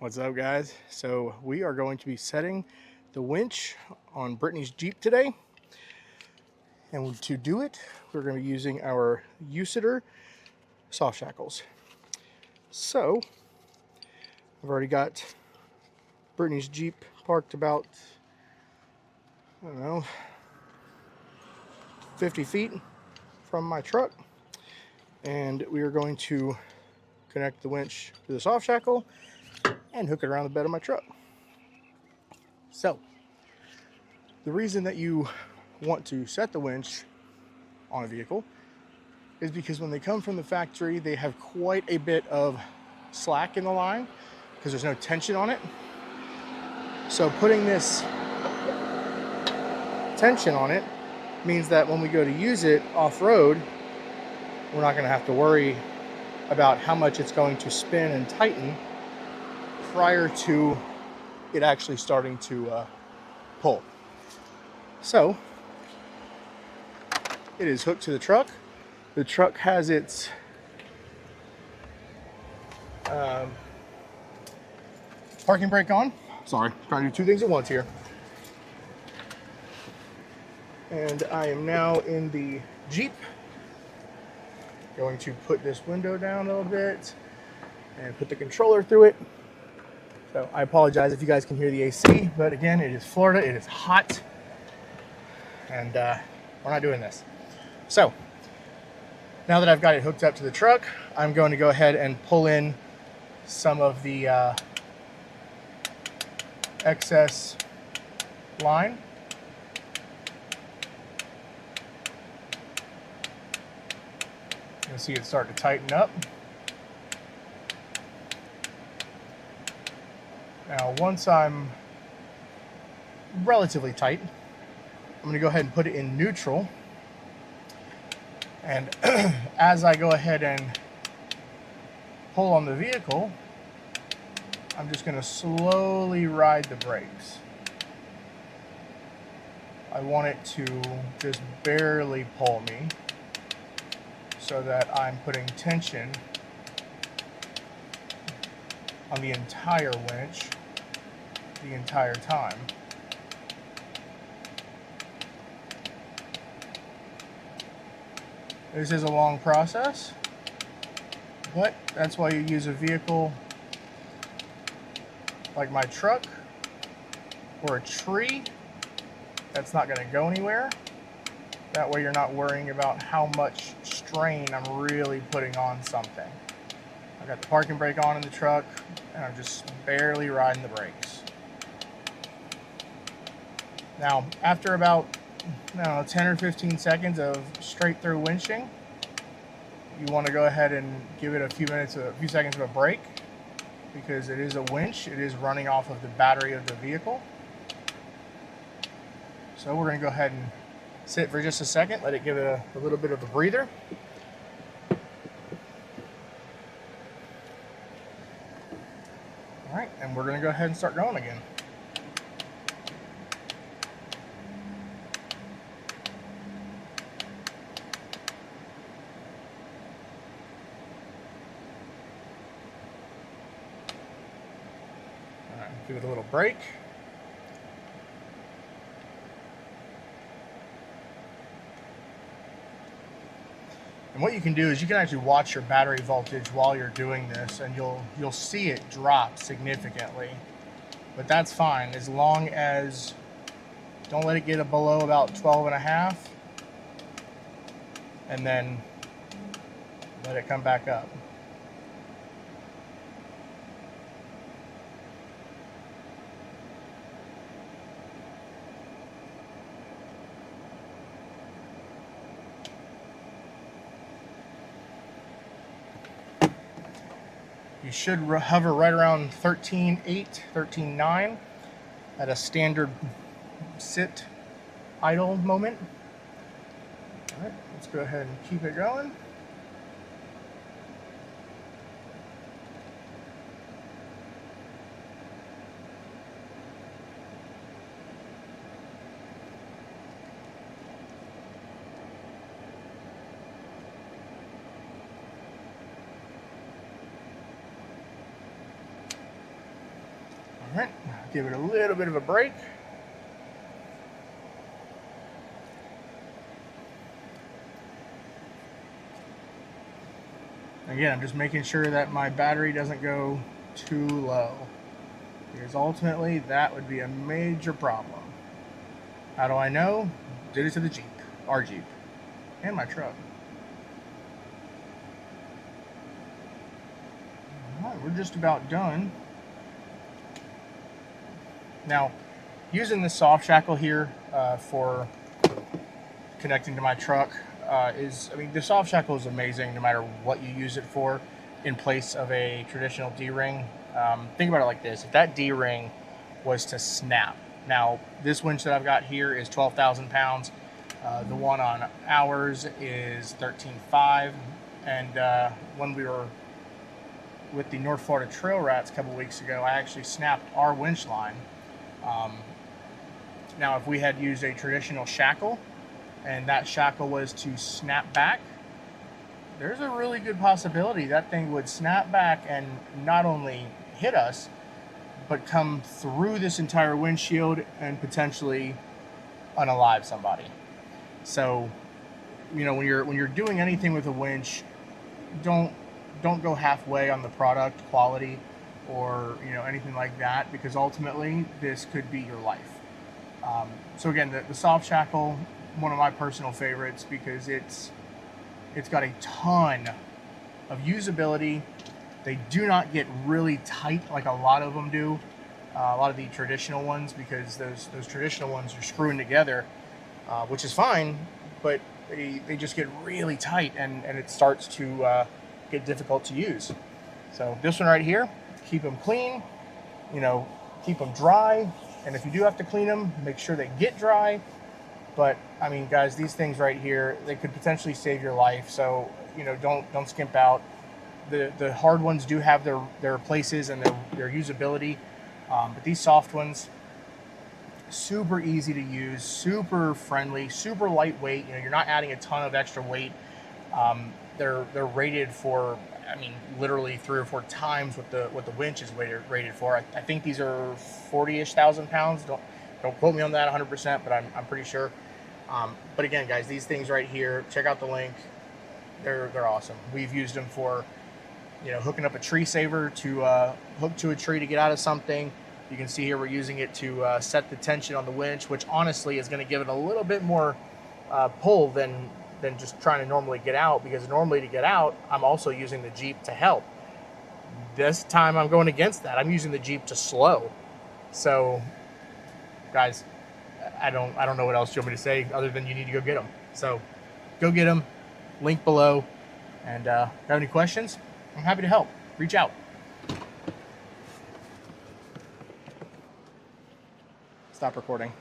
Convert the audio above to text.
What's up, guys? So we are going to be setting the winch on Brittany's Jeep today, and to do it we're going to be using our Uceder soft shackles. So I've already got Brittany's Jeep parked about, I don't know, 50 feet from my truck, and we are going to connect the winch to the soft shackle and hook it around the bed of my truck. So the reason that you want to set the winch on a vehicle is because when they come from the factory, they have quite a bit of slack in the line because there's no tension on it. So putting this tension on it means that when we go to use it off-road, we're not going to have to worry about how much it's going to spin and tighten prior to it actually starting to pull. So it is hooked to the truck. The truck has its parking brake on. Sorry, trying to do two things at once here. And I am now in the Jeep. Going to put this window down a little bit and put the controller through it. So I apologize if you guys can hear the AC, but again, it is Florida, it is hot, and we're not doing this. So now that I've got it hooked up to the truck, I'm going to go ahead and pull in some of the excess line. You'll see it start to tighten up. Now, once I'm relatively tight, I'm going to go ahead and put it in neutral. And as I go ahead and pull on the vehicle, I'm just going to slowly ride the brakes. I want it to just barely pull me so that I'm putting tension on the entire winch the entire time. This is a long process, but that's why you use a vehicle like my truck or a tree that's not going to go anywhere. That way you're not worrying about how much strain I'm really putting on something. I've got the parking brake on in the truck, and I'm just barely riding the brakes. Now, after about 10 or 15 seconds of straight through winching, you want to go ahead and give it a few seconds of a break, because it is a winch. It is running off of the battery of the vehicle. So we're going to go ahead and sit for just a second, let it give it a little bit of a breather. All right, and we're going to go ahead and start going again. All right, give it a little break. And what you can do is you can actually watch your battery voltage while you're doing this, and you'll see it drop significantly. But that's fine, as long as don't let it get below about 12.5, and then let it come back up. You should hover right around 13.8, 13.9 at a standard sit idle moment. All right, let's go ahead and keep it going. All right, give it a little bit of a break. Again, I'm just making sure that my battery doesn't go too low, because ultimately that would be a major problem. How do I know? Did it to the Jeep, our Jeep, and my truck. All right, we're just about done. Now, using this soft shackle here for connecting to my truck the soft shackle is amazing no matter what you use it for in place of a traditional D-ring. Think about it like this. If that D-ring was to snap, now this winch that I've got here is 12,000 pounds. The one on ours is 13.5. And when we were with the North Florida Trail Rats a couple weeks ago, I actually snapped our winch line. Now, if we had used a traditional shackle and that shackle was to snap back, there's a really good possibility that thing would snap back and not only hit us, but come through this entire windshield and potentially unalive somebody. So, you know, when you're doing anything with a winch, don't go halfway on the product quality or, you know, anything like that, because ultimately this could be your life. So again, the soft shackle, one of my personal favorites, because it's got a ton of usability. They do not get really tight like a lot of them do, a lot of the traditional ones, because those traditional ones are screwing together, which is fine, but they just get really tight, and it starts to get difficult to use. So this one right here, keep them clean, you know, keep them dry, and if you do have to clean them, make sure they get dry. But I mean, guys, these things right here, they could potentially save your life. So, you know, don't skimp out. The hard ones do have their places and their usability, but these soft ones, super easy to use, super friendly, super lightweight. You know, you're not adding a ton of extra weight. They're rated for, I mean, literally 3 or 4 times what the winch is rated for. I think these are 40-ish thousand pounds. Don't quote me on that 100%, but I'm pretty sure. But again, guys, these things right here, check out the link. They're awesome. We've used them for, you know, hooking up a tree saver to hook to a tree to get out of something. You can see here we're using it to set the tension on the winch, which honestly is going to give it a little bit more pull than just trying to normally get out, because normally to get out, I'm also using the Jeep to help. This time I'm going against that. I'm using the Jeep to slow. So, guys, I don't know what else you want me to say other than you need to go get them. So, go get them. Link below. And if you have any questions, I'm happy to help. Reach out. Stop recording.